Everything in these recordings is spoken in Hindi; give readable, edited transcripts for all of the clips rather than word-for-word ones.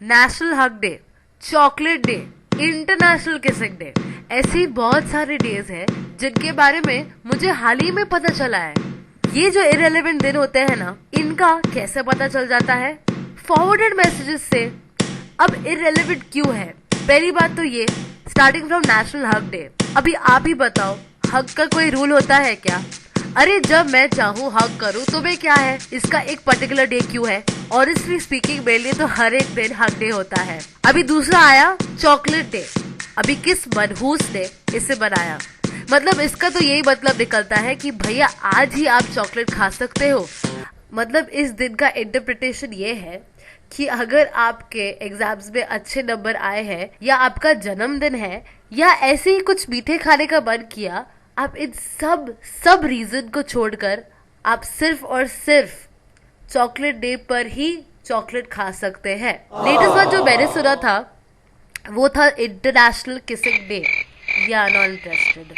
National hug day, chocolate day, international kissing day, ऐसी बहुत सारे डेज हैं जिनके बारे में मुझे हाल ही में पता चला है। ये जो इरेलेवेंट दिन होते हैं ना, इनका कैसे पता चल जाता है? फॉरवर्डेड मैसेजेस से। अब इरेलेवेंट क्यों है? पहली बात तो ये, starting from national hug day. अभी आप ही बताओ, हग का कोई रूल होता है क्या? अरे जब मैं चाहूँ हग करूँ तो मैं क्या है, इसका एक पर्टिकुलर डे क्यों है? ऑनेस्टली स्पीकिंग मेरे लिए तो हर एक दिन हग डे होता है। अभी दूसरा आया चॉकलेट डे। अभी किस मनहूस ने इसे बनाया? मतलब इसका तो यही मतलब निकलता है कि भैया आज ही आप चॉकलेट खा सकते हो। मतलब इस दिन का इंटरप्रिटेशन ये है कि अगर आपके एग्जाम्स में अच्छे नंबर आए हैं, या आपका जन्मदिन है, या ऐसे ही कुछ मीठे खाने का मन किया, आप इन सब रीजन को छोड़कर आप सिर्फ और सिर्फ चॉकलेट डे पर ही चॉकलेट खा सकते हैं। लेटेस्ट बात जो मैंने सुना था वो था इंटरनेशनल किसिंग डे या नॉन इंटरेस्टेड।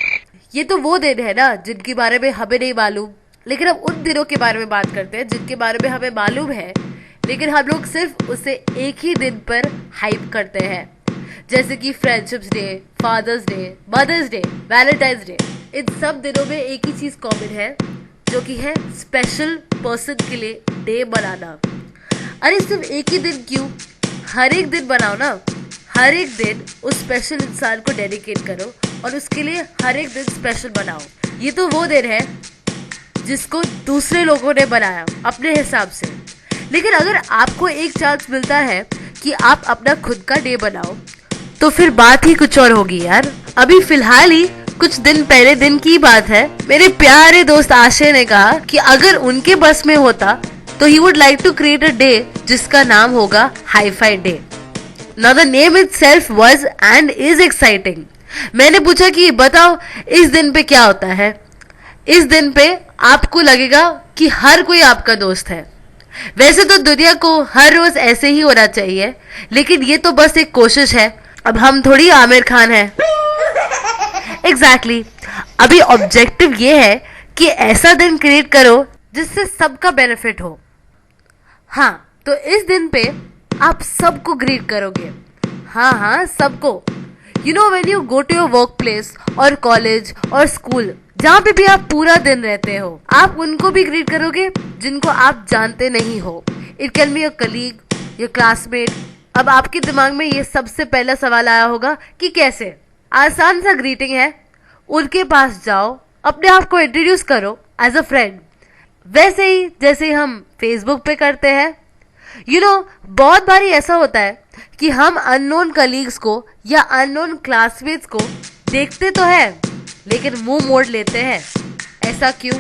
ये तो वो दिन है ना जिनके बारे में हमें नहीं मालूम, लेकिन हम उन दिनों के बारे में बात करते हैं जिनके बारे में हमें मालूम है, लेकिन हम लोग सिर्फ उसे एक ही दिन पर हाइप करते हैं। जैसे कि friendships day, father's day, mother's day, Valentine's day. इन सब दिनों में एक ही चीज कॉमन है, जो कि है स्पेशल पर्सन के लिए डे बनाना। अरे सिर्फ एक ही दिन क्यों, हर एक दिन बनाओ ना। हर एक दिन उस स्पेशल इंसान को डेडिकेट करो और उसके लिए हर एक दिन स्पेशल बनाओ। ये तो वो दिन है जिसको दूसरे लोगों ने बनाया अपने हिसाब से। लेकिन अगर आपको एक चांस मिलता है कि आप अपना खुद का डे बनाओ, तो फिर बात ही कुछ और होगी यार। अभी फिलहाल ही कुछ दिन पहले दिन की बात है, मेरे प्यारे दोस्त आशय ने कहा कि अगर उनके बस में होता तो ही would like to create a day जिसका नाम होगा hi-fi day. Now the name itself was and is exciting. मैंने पूछा कि बताओ इस दिन पे क्या होता है? इस दिन पे आपको लगेगा कि हर कोई आपका दोस्त है। वैसे तो दुनिया को हर रोज ऐसे ही होना चाहिए, लेकिन ये तो बस एक कोशिश है। अब हम थोड़ी आमिर खान हैं। Exactly. अभी ऑब्जेक्टिव ये है कि ऐसा दिन क्रिएट करो जिससे सबका बेनिफिट हो। हाँ, तो इस दिन पे आप सबको ग्रीट करोगे। हाँ, सबको। You know when you go to your work place और कॉलेज और स्कूल, जहाँ पे भी आप पूरा दिन रहते हो, आप उनको भी ग्रीट करोगे जिनको आप जानते नहीं हो। It can be your colleague, your classmate. अब आपके दिमाग में ये सबसे पहला सवाल आया होगा कि कैसे? आसान सा ग्रीटिंग है, उनके पास जाओ, अपने आप को इंट्रोड्यूस करो एज अ फ्रेंड, वैसे ही जैसे हम फेसबुक पे करते हैं। यू नो, बहुत बारी ऐसा होता है कि हम अननोन कलीग्स को या अननोन क्लासमेट्स को देखते तो है, लेकिन मुंह मोड़ लेते हैं। ऐसा क्यों?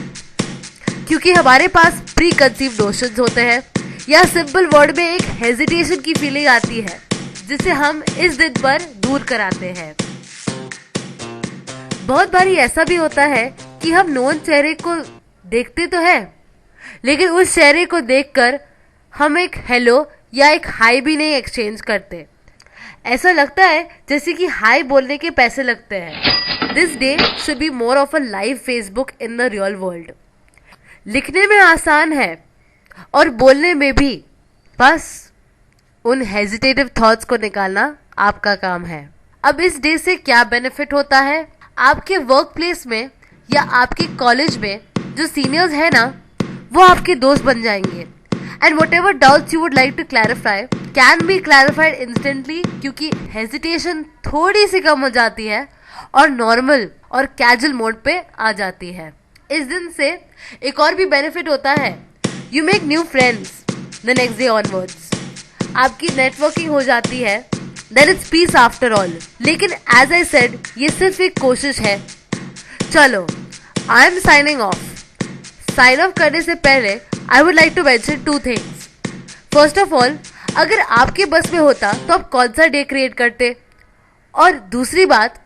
क्योंकि हमारे पास प्री कंसीव्ड नोशंस होते हैं, या सिंपल वर्ड में एक हेजिटेशन की फीलिंग आती है, जिसे हम इस दिन पर दूर कराते हैं। बहुत बारी ऐसा भी होता है कि हम नोन चेहरे को देखते तो है, लेकिन उस चेहरे को देखकर हम एक हेलो या एक हाई भी नहीं एक्सचेंज करते। ऐसा लगता है जैसे कि हाई बोलने के पैसे लगते हैं। This day should be more of a live Facebook in the real world. लिखने में आसान है और बोलने में भी, बस उन हेजिटेटिव थॉट्स को निकालना आपका काम है। अब इस डे से क्या बेनिफिट होता है? आपके वर्क प्लेस में या आपके कॉलेज में जो सीनियर्स है ना, वो आपके दोस्त बन जाएंगे। And whatever doubts you would like to clarify can be clarified instantly, क्योंकि hesitation थोड़ी सी कम हो जाती है और नॉर्मल और कैजुअल मोड पे आ जाती है। इस दिन से एक और भी बेनिफिट होता है, you make new friends the next day onwards. आपकी नेटवर्किंग हो जाती है, then it's peace after all. लेकिन as I said, ये सिर्फ एक कोशिश है। चलो, I am signing off. Sign off करने से पहले I would like to mention 2 things. First of all, अगर आपके बस में होता तो आप कौन सा डे क्रिएट करते? और दूसरी बात,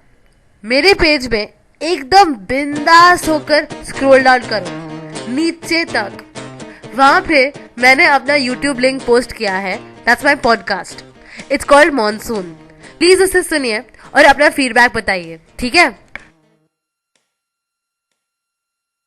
मेरे पेज में एकदम बिंदास होकर स्क्रॉल डाउन करो नीचे तक। वहां पे मैंने अपना YouTube लिंक पोस्ट किया है। That's my podcast. It's called Monsoon. Please उसे सुनिए और अपना फीडबैक बताइए, ठीक है?